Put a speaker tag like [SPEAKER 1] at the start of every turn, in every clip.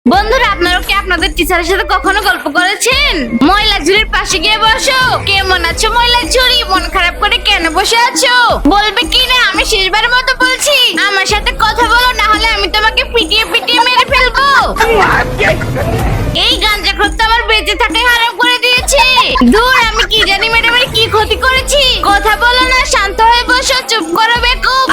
[SPEAKER 1] বন্ধুরা, আপনারা কি আপনাদের টিচারের সাথে কখনো গল্প করেছেন? ময়লা ঝুড়ির পাশে গিয়ে বসো। কেমন আছো ময়লা ঝুড়ি? মন খারাপ করে কেন বসে আছো? বলবে কি না? আমি শেষবারের মতো বলছি, আমার সাথে কথা বলো, না হলে আমি তোমাকে পিটিয়ে পিটিয়ে মেরে ফেলবো। এই গাঞ্জাখোর তো আমার বেঁচে থাকাই হারাম করে দিয়েছে। দূর, আমি কি জানি ম্যাডামের কি ক্ষতি করেছি? কথা বলো না, শান্ত হয়ে বসো, চুপ করো বেকুব।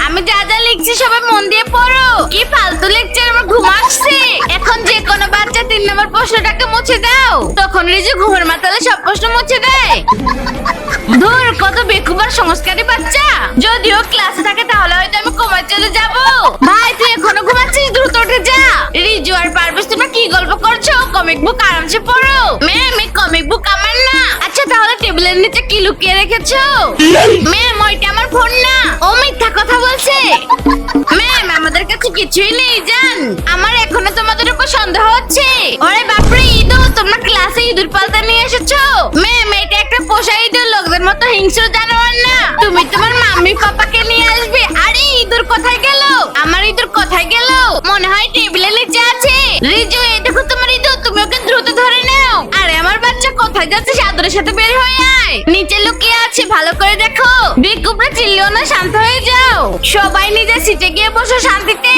[SPEAKER 1] আমি যা যা লিখছি সবাই মন দিয়ে পড়ো। কি ফালতু লেকচার, আমার ঘুম আসছে। এখন যে কোনো বাচ্চা 3 নম্বর প্রশ্নটাকে মুছে দাও। তখন রিজু ঘুমের মাতালে সব প্রশ্ন মুছে দেয়। ধুর, কত বেকুবার সংস্কারী বাচ্চা। যদিও ক্লাসে থাকে তাহলে হয়তো আমি কমায় চলে যাব। ভাই, তুই এখনো ঘুমাচ্ছিস? দ্রুত উঠে যা। রিজু আর পারভেজ, তোমরা কি গল্প করছো? কমিক বুক আরামসে পড়ো। ম্যাম, এই কমিক বুক আমার না। আচ্ছা, তাহলে টেবিলের নিচে কি লুকিয়ে রেখেছো? ম্যাম, ওইটা আমার ফোন না। ও মিথ্যা কথা বলছে। ম্যাম, আমাদের কাছে কিছুই নেই জান। আমার এখনো তোমাদের উপর সন্দেহ হচ্ছে। ওরে বাপরে, ইঁদুর! তোমরা ক্লাসে ইঁদুর পালতে নিয়ে এসেছো? ম্যাম, এটা একটা পোষা ইঁদুর, লোকদের মতো হিংস্র জানোয়ার না। তুমি তোমার মাম্মি পাপাকে নিয়ে আসবে। আরে, ইঁদুর কোথায় গেল? আমার ইঁদুর কোথায় গেল? মনে হয় টেবিলের নিচে আছে। রিজু, এই দেখো তোমার ইঁদুর, তুমি ওকে দ্রুত ধরে নাও। আরে আমার বাচ্চা কোথায় যাচ্ছে? সাদরের সাথে বের হয়ে আয়। নিচে লুকিয়ে আছে, ভালো করে দেখো। বেকুবরা চিল্লিও না, শান্ত হয়ে যাও। সবাই নিজের সিটে গিয়ে বসো শান্তিতে।